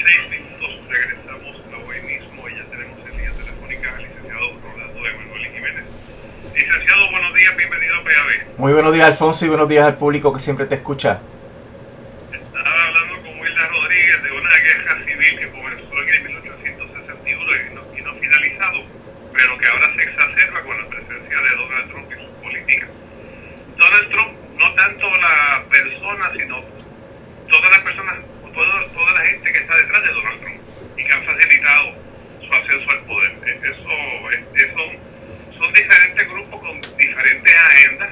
6 minutos regresamos hoy mismo y ya tenemos en línea telefónica al licenciado Rolando Emanuel Jiménez. Licenciado, buenos días, bienvenido a PAB. Muy buenos días, Alfonso, y buenos días al público que siempre te escucha. Estaba hablando con Wilda Rodríguez de una guerra civil que comenzó en el 1861 y no finalizado, pero que ahora se exacerba con la presencia de Donald Trump y su política. Donald Trump, no tanto la persona, sino todas las personas, toda la gente que está detrás de Donald Trump y que han facilitado su acceso al poder. Son diferentes grupos con diferentes agendas.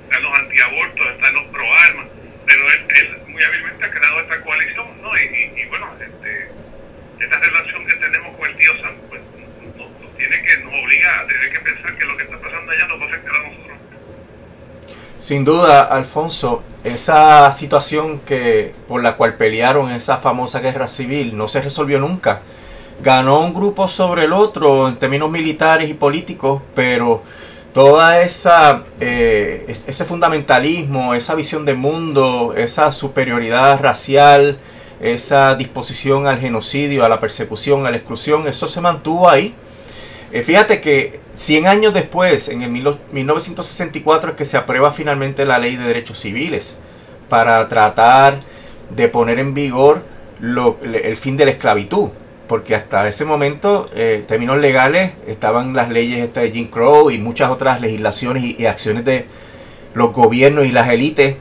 Están los antiabortos, están los pro armas, pero él muy hábilmente ha creado esta coalición, ¿no? Y bueno, esta relación que tenemos con el tío Sam, pues nos obliga a tener que pensar que lo que está pasando allá nos va a afectar a nosotros. Sin duda, Alfonso, esa situación por la cual pelearon esa famosa guerra civil no se resolvió nunca. Ganó un grupo sobre el otro en términos militares y políticos, pero toda ese fundamentalismo, esa visión de mundo, esa superioridad racial, esa disposición al genocidio, a la persecución, a la exclusión, eso se mantuvo ahí. Fíjate que 100 años después, en el 1964, es que se aprueba finalmente la Ley de Derechos Civiles para tratar de poner en vigor el fin de la esclavitud. Porque hasta ese momento, en términos legales, estaban las leyes de Jim Crow y muchas otras legislaciones y acciones de los gobiernos y las élites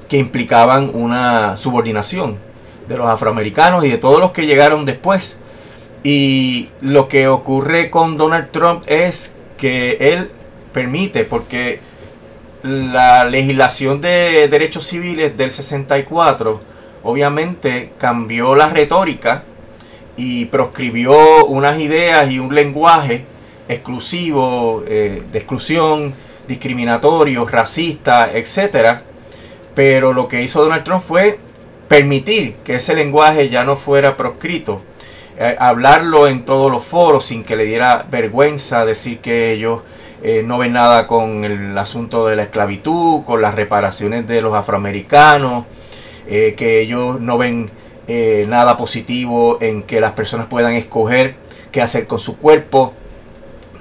que implicaban una subordinación de los afroamericanos y de todos los que llegaron después. Y lo que ocurre con Donald Trump es que él permite, porque la legislación de derechos civiles del 64 obviamente cambió la retórica y proscribió unas ideas y un lenguaje exclusivo, de exclusión, discriminatorio, racista, etc. Pero lo que hizo Donald Trump fue permitir que ese lenguaje ya no fuera proscrito. Hablarlo en todos los foros sin que le diera vergüenza decir que ellos no ven nada con el asunto de la esclavitud, con las reparaciones de los afroamericanos, que ellos no ven nada positivo en que las personas puedan escoger qué hacer con su cuerpo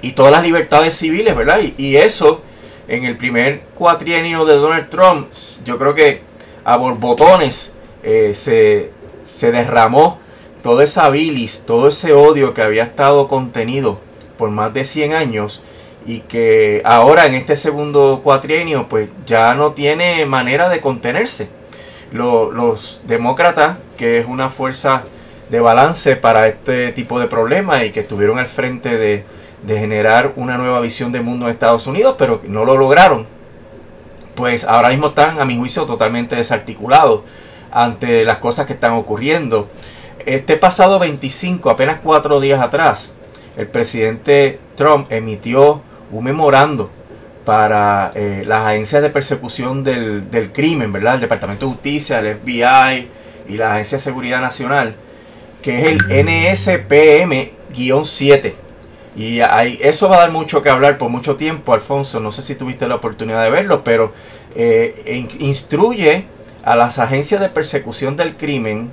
y todas las libertades civiles, ¿verdad? Y eso en el primer cuatrienio de Donald Trump, yo creo que a borbotones se derramó toda esa bilis, todo ese odio que había estado contenido por más de 100 años y que ahora en este segundo cuatrienio pues ya no tiene manera de contenerse. Los demócratas, que es una fuerza de balance para este tipo de problemas y que estuvieron al frente de generar una nueva visión de mundo en Estados Unidos, pero no lo lograron, pues ahora mismo están, a mi juicio, totalmente desarticulados ante las cosas que están ocurriendo. Este pasado 25, apenas 4 días atrás, el presidente Trump emitió un memorando para las agencias de persecución del crimen, ¿verdad? El Departamento de Justicia, el FBI y la Agencia de Seguridad Nacional, que es el NSPM-7. Y eso va a dar mucho que hablar por mucho tiempo, Alfonso. No sé si tuviste la oportunidad de verlo, pero instruye a las agencias de persecución del crimen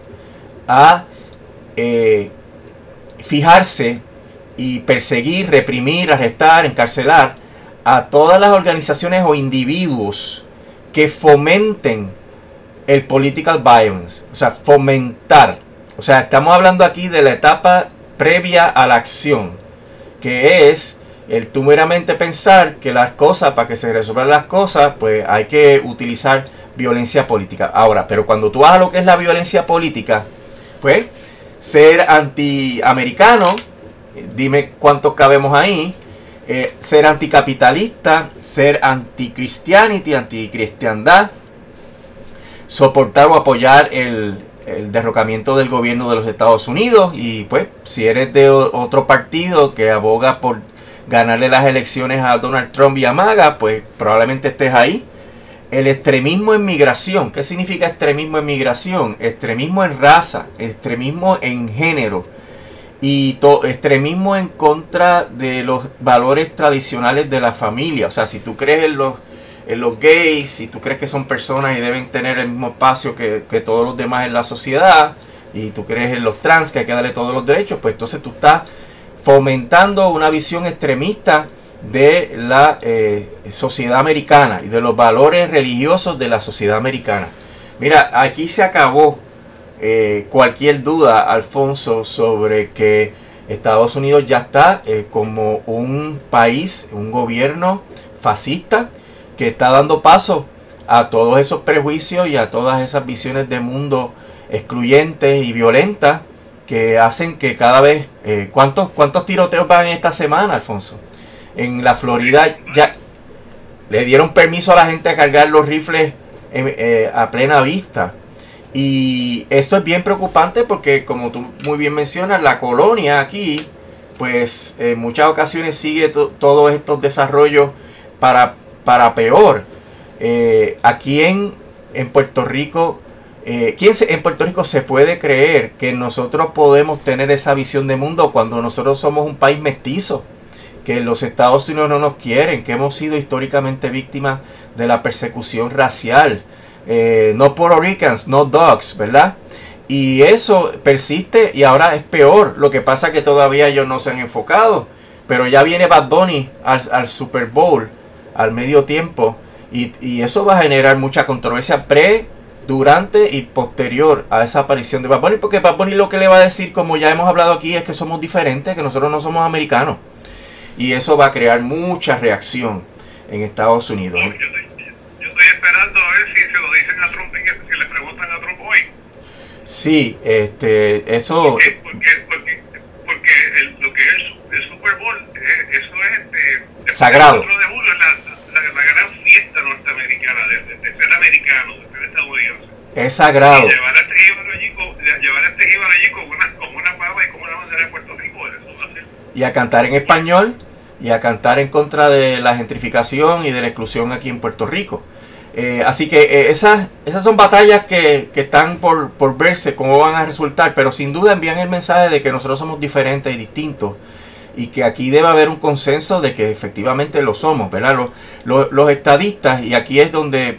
a fijarse y perseguir, reprimir, arrestar, encarcelar a todas las organizaciones o individuos que fomenten el political violence, o sea, fomentar. O sea, estamos hablando aquí de la etapa previa a la acción, que es el tú meramente pensar que las cosas, para que se resuelvan las cosas, pues hay que utilizar violencia política. Ahora, pero cuando tú vas a lo que es la violencia política, pues ser antiamericano, dime cuántos cabemos ahí, ser anticapitalista, ser anticristianity, anticristiandad, soportar o apoyar el derrocamiento del gobierno de los Estados Unidos, y pues si eres de otro partido que aboga por ganarle las elecciones a Donald Trump y a MAGA, pues probablemente estés ahí. El extremismo en migración. ¿Qué significa extremismo en migración? Extremismo en raza, extremismo en género y extremismo en contra de los valores tradicionales de la familia. O sea, si tú crees en los gays, si tú crees que son personas y deben tener el mismo espacio que todos los demás en la sociedad, y tú crees en los trans, que hay que darle todos los derechos, pues entonces tú estás fomentando una visión extremista de la sociedad americana y de los valores religiosos de la sociedad americana. Mira, aquí se acabó cualquier duda, Alfonso, sobre que Estados Unidos ya está como un país, un gobierno fascista que está dando paso a todos esos prejuicios y a todas esas visiones de mundo excluyentes y violentas que hacen que cada vez... ¿cuántos tiroteos van esta semana, Alfonso? En la Florida ya le dieron permiso a la gente a cargar los rifles a plena vista. Y esto es bien preocupante porque, como tú muy bien mencionas, la colonia aquí, pues en muchas ocasiones sigue todos estos desarrollos para peor. Aquí en Puerto Rico, en Puerto Rico se puede creer que nosotros podemos tener esa visión de mundo cuando nosotros somos un país mestizo? Que los Estados Unidos no nos quieren, que hemos sido históricamente víctimas de la persecución racial. No Puerto Ricans, no dogs, ¿verdad? Y eso persiste y ahora es peor. Lo que pasa es que todavía ellos no se han enfocado. Pero ya viene Bad Bunny al Super Bowl, al medio tiempo. Y eso va a generar mucha controversia durante y posterior a esa aparición de Bad Bunny. Porque Bad Bunny lo que le va a decir, como ya hemos hablado aquí, es que somos diferentes, que nosotros no somos americanos. Y eso va a crear mucha reacción en Estados Unidos. Yo estoy esperando a ver si se lo dicen a Trump, si le preguntan a Trump hoy. Sí, eso... Porque lo que es el Super Bowl, eso es... sagrado. El 4 de julio es la gran fiesta norteamericana, de ser americano, de ser estadounidense. Es sagrado. Y llevar a este Jíbaro allí con una pava y con una bandera de Puerto Rico, eso va a ser... Y a cantar en español, y a cantar en contra de la gentrificación y de la exclusión aquí en Puerto Rico. Así que esas son batallas que están por verse cómo van a resultar, pero sin duda envían el mensaje de que nosotros somos diferentes y distintos y que aquí debe haber un consenso de que efectivamente lo somos, ¿verdad? Los estadistas, y aquí es donde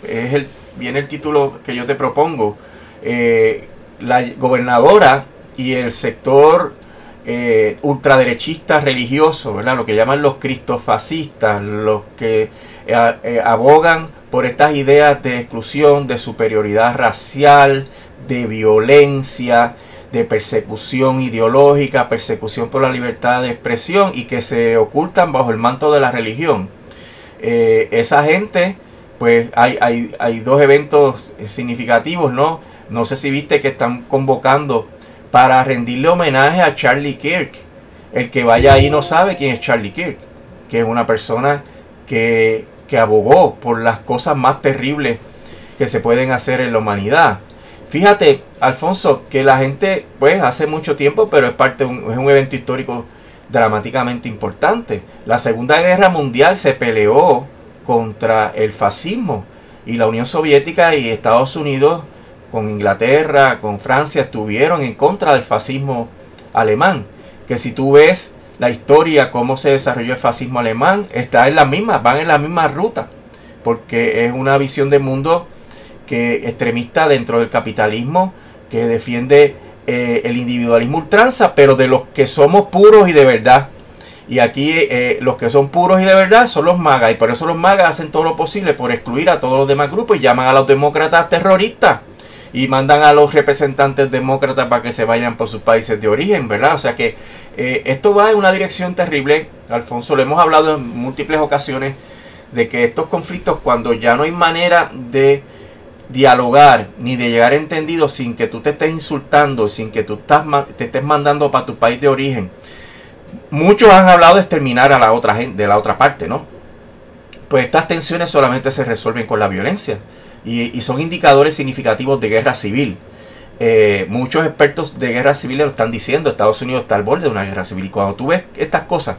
viene el título que yo te propongo, la gobernadora y el sector ultraderechista religioso, ¿verdad? Lo que llaman los cristofascistas, los que abogan por estas ideas de exclusión, de superioridad racial, de violencia, de persecución ideológica, persecución por la libertad de expresión y que se ocultan bajo el manto de la religión. Esa gente, pues hay dos eventos significativos, ¿no? No sé si viste que están convocando para rendirle homenaje a Charlie Kirk. El que vaya ahí no sabe quién es Charlie Kirk, que es una persona que abogó por las cosas más terribles que se pueden hacer en la humanidad. Fíjate, Alfonso, que la gente, pues hace mucho tiempo, pero es un evento histórico dramáticamente importante. La Segunda Guerra Mundial se peleó contra el fascismo y la Unión Soviética y Estados Unidos con Inglaterra, con Francia, estuvieron en contra del fascismo alemán. Que si tú ves la historia, cómo se desarrolló el fascismo alemán, van en la misma ruta, porque es una visión de mundo extremista dentro del capitalismo, que defiende el individualismo ultranza, pero de los que somos puros y de verdad. Y aquí los que son puros y de verdad son los MAGA, y por eso los MAGA hacen todo lo posible por excluir a todos los demás grupos y llaman a los demócratas terroristas. Y mandan a los representantes demócratas para que se vayan por sus países de origen, ¿verdad? O sea que esto va en una dirección terrible, Alfonso. Lo hemos hablado en múltiples ocasiones de que estos conflictos, cuando ya no hay manera de dialogar ni de llegar a entendido sin que tú te estés insultando, sin que tú te estés mandando para tu país de origen. Muchos han hablado de exterminar a la otra gente, de la otra parte, ¿no? Pues estas tensiones solamente se resuelven con la violencia. Y son indicadores significativos de guerra civil. Muchos expertos de guerra civil lo están diciendo. Estados Unidos está al borde de una guerra civil. Y cuando tú ves estas cosas,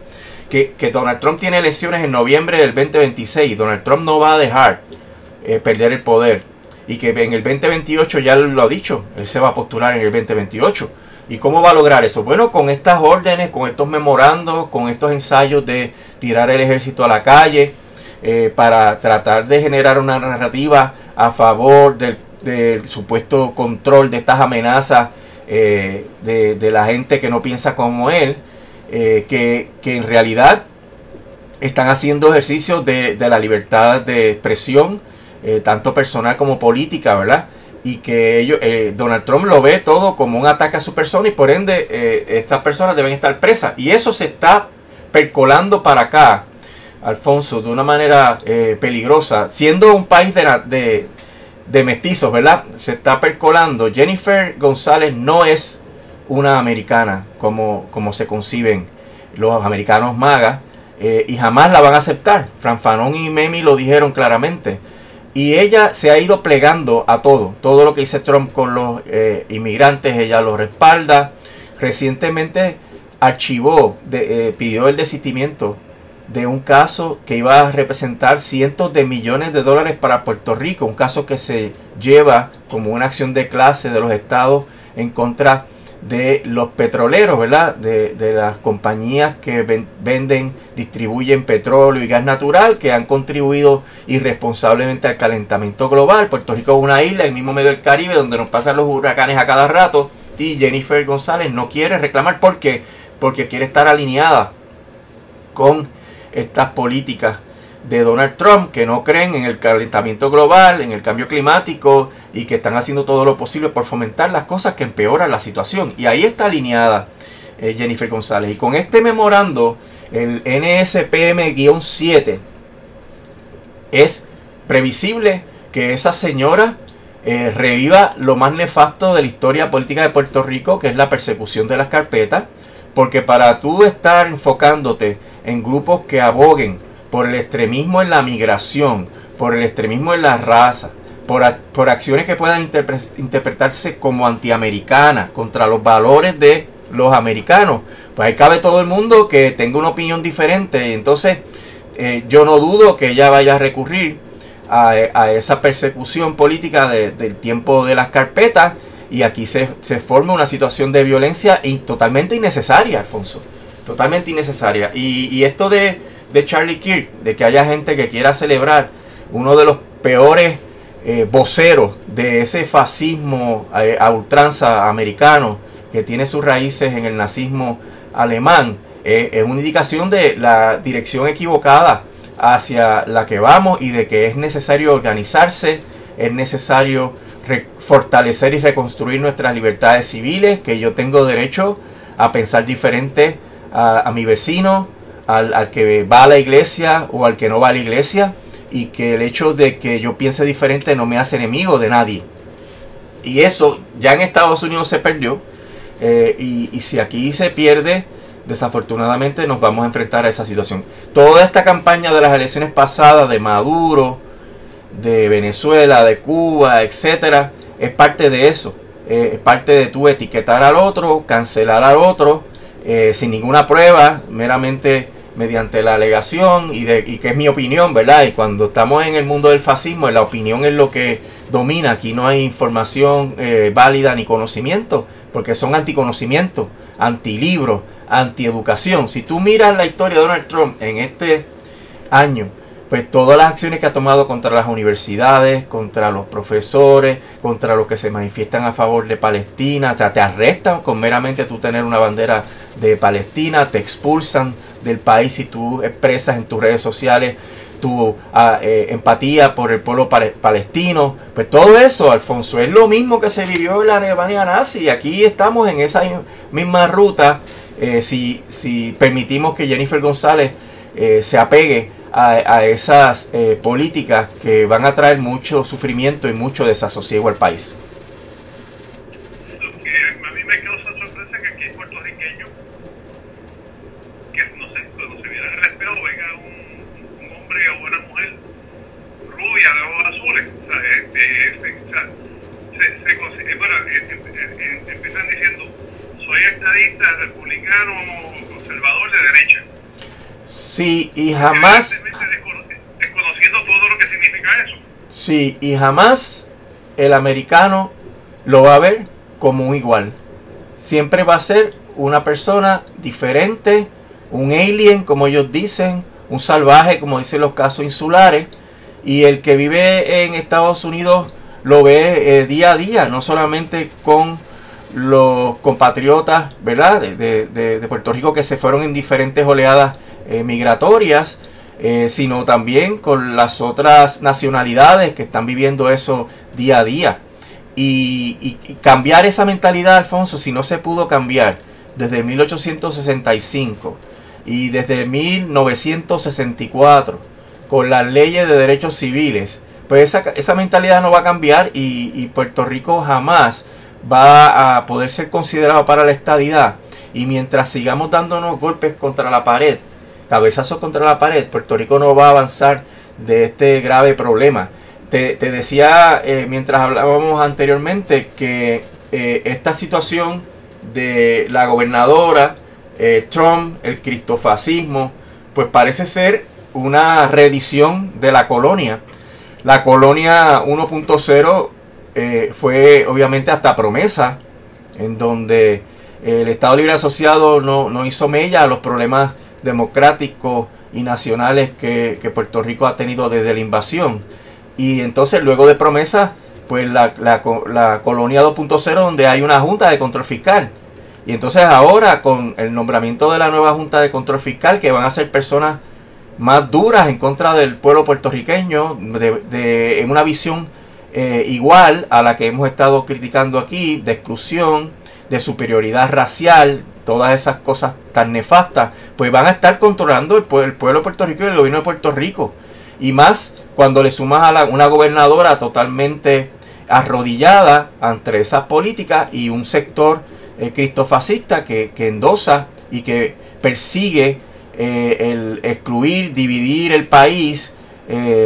que Donald Trump tiene elecciones en noviembre del 2026, Donald Trump no va a dejar perder el poder. Y que en el 2028, ya lo ha dicho, él se va a postular en el 2028. ¿Y cómo va a lograr eso? Bueno, con estas órdenes, con estos memorandos, con estos ensayos de tirar el ejército a la calle, para tratar de generar una narrativa a favor del supuesto control de estas amenazas de la gente que no piensa como él, que en realidad están haciendo ejercicios de la libertad de expresión, tanto personal como política, ¿verdad? Y que ellos, Donald Trump lo ve todo como un ataque a su persona y por ende estas personas deben estar presas. Y eso se está percolando para acá, Alfonso, de una manera peligrosa. Siendo un país de mestizos, ¿verdad? Se está percolando. Jennifer González no es una americana como se conciben los americanos MAGA, y jamás la van a aceptar. Fran Fanon y Memi lo dijeron claramente. Y ella se ha ido plegando a todo lo que dice Trump con los inmigrantes, ella lo respalda. Recientemente archivó, pidió el desistimiento de un caso que iba a representar cientos de millones de dólares para Puerto Rico, un caso que se lleva como una acción de clase de los estados en contra de los petroleros, ¿verdad? De las compañías que venden, distribuyen petróleo y gas natural, que han contribuido irresponsablemente al calentamiento global. Puerto Rico es una isla en el mismo medio del Caribe donde nos pasan los huracanes a cada rato, y Jennifer González no quiere reclamar. ¿Por qué? Porque quiere estar alineada con estas políticas de Donald Trump, que no creen en el calentamiento global, en el cambio climático, y que están haciendo todo lo posible por fomentar las cosas que empeoran la situación. Y ahí está alineada Jennifer González. Y con este memorando, el NSPM-7, es previsible que esa señora reviva lo más nefasto de la historia política de Puerto Rico, que es la persecución de las carpetas, porque para tú estar enfocándote en grupos que aboguen por el extremismo en la migración, por el extremismo en la raza, por acciones que puedan interpretarse como antiamericanas, contra los valores de los americanos, pues ahí cabe todo el mundo que tenga una opinión diferente. Entonces yo no dudo que ella vaya a recurrir a esa persecución política del tiempo de las carpetas, y aquí se forma una situación de violencia totalmente innecesaria, Alfonso, totalmente innecesaria. Y esto de Charlie Kirk, de que haya gente que quiera celebrar uno de los peores voceros de ese fascismo a ultranza americano, que tiene sus raíces en el nazismo alemán, es una indicación de la dirección equivocada hacia la que vamos, y de que es necesario organizarse, es necesario fortalecer y reconstruir nuestras libertades civiles, que yo tengo derecho a pensar diferente a mi vecino, al que va a la iglesia o al que no va a la iglesia, y que el hecho de que yo piense diferente no me hace enemigo de nadie. Y eso ya en Estados Unidos se perdió, y si aquí se pierde, desafortunadamente nos vamos a enfrentar a esa situación. Toda esta campaña de las elecciones pasadas, de Maduro, de Venezuela, de Cuba, etcétera, es parte de eso. Es parte de tú etiquetar al otro, cancelar al otro, sin ninguna prueba, meramente mediante la alegación, y que es mi opinión, ¿verdad? Y cuando estamos en el mundo del fascismo, la opinión es lo que domina. Aquí no hay información válida ni conocimiento, porque son anticonocimiento, antilibro, antieducación. Si tú miras la historia de Donald Trump en este año, pues todas las acciones que ha tomado contra las universidades, contra los profesores, contra los que se manifiestan a favor de Palestina, o sea, te arrestan con meramente tú tener una bandera de Palestina, te expulsan del país si tú expresas en tus redes sociales tu empatía por el pueblo palestino. Pues todo eso, Alfonso, es lo mismo que se vivió en la Alemania nazi, y aquí estamos en esa misma ruta, si permitimos que Jennifer González se apegue a esas políticas que van a traer mucho sufrimiento y mucho desasosiego al país. Lo que a mí me causa sorpresa es que aquí hay puertorriqueños que, no sé, cuando se viera en el espejo venga un hombre o una mujer rubia de ojos azules, o sea, bueno, empiezan diciendo: soy estadista, republicano, conservador de derecha. Sí, y jamás, desconociendo todo lo que significa eso. sí, y jamás el americano lo va a ver como un igual. Siempre va a ser una persona diferente, un alien, como ellos dicen, un salvaje, como dicen los casos insulares. Y el que vive en Estados Unidos lo ve día a día, no solamente con los compatriotas, ¿verdad?, de Puerto Rico que se fueron en diferentes oleadas migratorias, sino también con las otras nacionalidades que están viviendo eso día a día. Y cambiar esa mentalidad, Alfonso, si no se pudo cambiar desde 1865 y desde 1964 con las leyes de derechos civiles, pues esa mentalidad no va a cambiar y Puerto Rico jamás va a poder ser considerado para la estadidad. Y mientras sigamos dándonos golpes contra la pared, cabezazos contra la pared, Puerto Rico no va a avanzar de este grave problema. Te decía mientras hablábamos anteriormente que esta situación de la gobernadora, Trump, el cristofascismo, pues parece ser una reedición de la colonia. La colonia 1.0 fue obviamente hasta promesa, en donde el Estado Libre Asociado no hizo mella a los problemas democráticos y nacionales que Puerto Rico ha tenido desde la invasión. Y entonces luego de promesa, pues la colonia 2.0, donde hay una junta de control fiscal. Y entonces ahora con el nombramiento de la nueva junta de control fiscal, que van a ser personas más duras en contra del pueblo puertorriqueño, en una visión igual a la que hemos estado criticando aquí, de exclusión, de superioridad racial, todas esas cosas tan nefastas, pues van a estar controlando el pueblo puertorriqueño y el gobierno de Puerto Rico. Y más cuando le sumas a una gobernadora totalmente arrodillada ante esas políticas y un sector cristofascista que endosa y que persigue el excluir, dividir el país,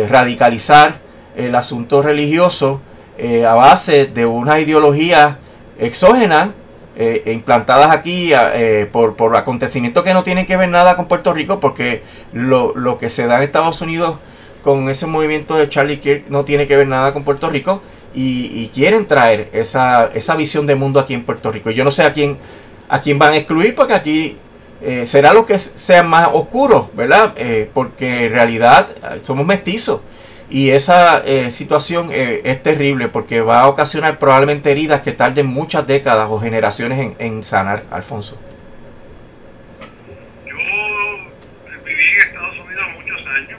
radicalizar el asunto religioso a base de una ideología exógena implantadas aquí por acontecimientos que no tienen que ver nada con Puerto Rico, porque lo que se da en Estados Unidos con ese movimiento de Charlie Kirk no tiene que ver nada con Puerto Rico, y quieren traer esa visión de mundo aquí en Puerto Rico. Y yo no sé a quién van a excluir, porque aquí será lo que sean más oscuros, ¿verdad? Porque en realidad somos mestizos. Y esa situación es terrible, porque va a ocasionar probablemente heridas que tarden muchas décadas o generaciones en sanar, Alfonso. Yo viví en Estados Unidos muchos años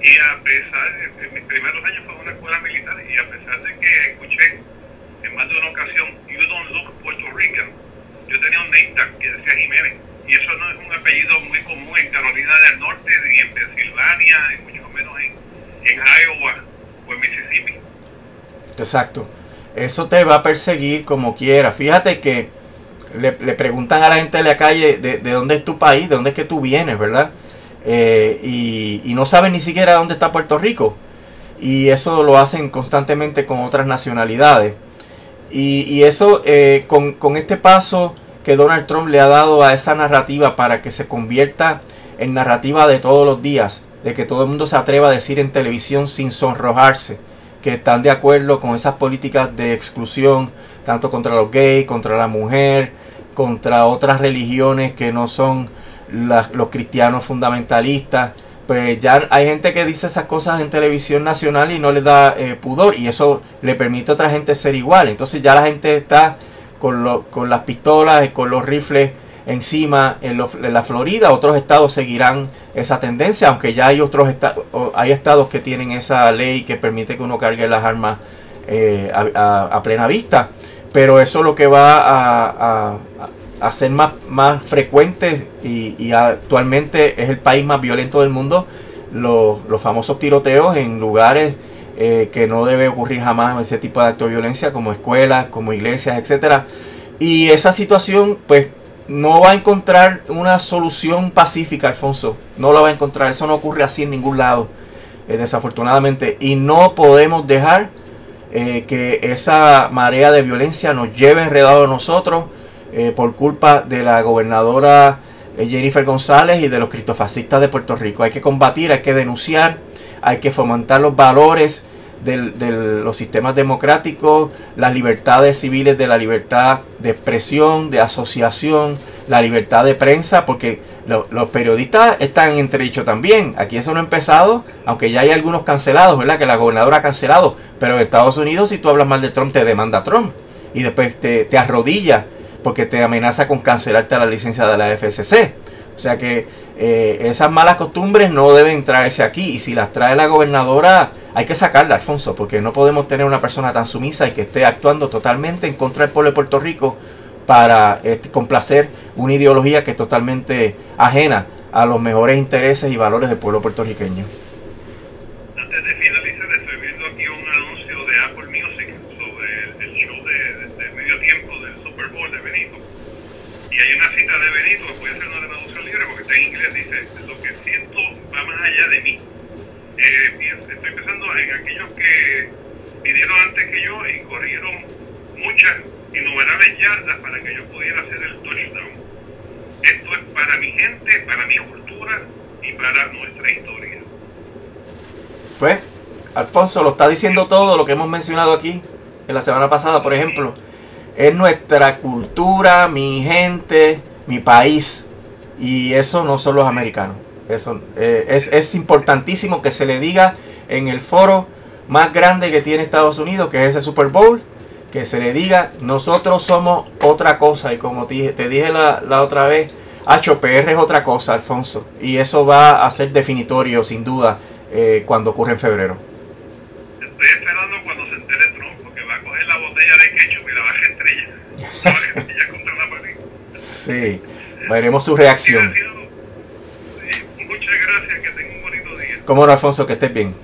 y a pesar de mis primeros años fue en una escuela militar, y a pesar de que escuché en más de una ocasión "You don't look Puerto Rican", yo tenía un name tag que decía Jiménez, y eso no es un apellido muy común en Carolina del Norte, ni en Pensilvania, y mucho menos en Iowa o en Mississippi. Exacto. Eso te va a perseguir como quiera. Fíjate que le preguntan a la gente de la calle de dónde es tu país, de dónde es que tú vienes, ¿verdad? Y no saben ni siquiera dónde está Puerto Rico. Y eso lo hacen constantemente con otras nacionalidades. Y eso con este paso que Donald Trump le ha dado a esa narrativa para que se convierta en narrativa de todos los días, de que todo el mundo se atreva a decir en televisión sin sonrojarse que están de acuerdo con esas políticas de exclusión, tanto contra los gays, contra la mujer, contra otras religiones que no son los cristianos fundamentalistas. Pues ya hay gente que dice esas cosas en televisión nacional y no les da pudor, y eso le permite a otra gente ser igual. Entonces ya la gente está con las pistolas y con los rifles encima en la Florida. Otros estados seguirán esa tendencia, aunque ya hay hay estados que tienen esa ley que permite que uno cargue las armas a plena vista. Pero eso lo que va a ser más frecuente, y actualmente es el país más violento del mundo, los famosos tiroteos en lugares que no debe ocurrir jamás, ese tipo de acto de violencia, como escuelas, como iglesias, etcétera. Y esa situación pues no va a encontrar una solución pacífica, Alfonso. No la va a encontrar. Eso no ocurre así en ningún lado, desafortunadamente. Y no podemos dejar que esa marea de violencia nos lleve enredados a nosotros por culpa de la gobernadora Jennifer González y de los cristofascistas de Puerto Rico. Hay que combatir, hay que denunciar, hay que fomentar los valores de los sistemas democráticos, las libertades civiles, de la libertad de expresión, de asociación, la libertad de prensa, porque los periodistas están en entredicho también. Aquí eso no ha empezado, aunque ya hay algunos cancelados, ¿verdad? Que la gobernadora ha cancelado, pero en Estados Unidos, si tú hablas mal de Trump, te demanda Trump. y después te arrodilla porque te amenaza con cancelarte la licencia de la FCC. O sea que esas malas costumbres no deben traerse aquí, y si las trae la gobernadora hay que sacarla, Alfonso, porque no podemos tener una persona tan sumisa y que esté actuando totalmente en contra del pueblo de Puerto Rico para complacer una ideología que es totalmente ajena a los mejores intereses y valores del pueblo puertorriqueño. Antes de finalizar, estoy viendo aquí un anuncio de Apple Music sobre el show de medio tiempo del Super Bowl de Benito. Y hay una cita de Benito, que puede ser una traducción libre porque está en inglés, dice: lo que siento va más allá de mí. Estoy pensando en aquellos que vinieron antes que yo y corrieron muchas, innumerables yardas para que yo pudiera hacer el touchdown. Esto es para mi gente, para mi cultura y para nuestra historia. Pues, Alfonso, lo está diciendo todo lo que hemos mencionado aquí en la semana pasada, por ejemplo. Es nuestra cultura, mi gente, mi país. Y eso no son los americanos. Eso es importantísimo que se le diga en el foro más grande que tiene Estados Unidos, que es ese Super Bowl, que se le diga: nosotros somos otra cosa. Y como te dije la otra vez, PR es otra cosa, Alfonso. Y eso va a ser definitorio, sin duda, cuando ocurre en febrero. Estoy esperando cuando se entere Trump, porque va a coger la botella de ketchup y la va a estrellar. La va a estrellar contra la pared. Sí, veremos su reacción. Muchas gracias, que tenga un bonito día. Cómo no, Alfonso, que estés bien.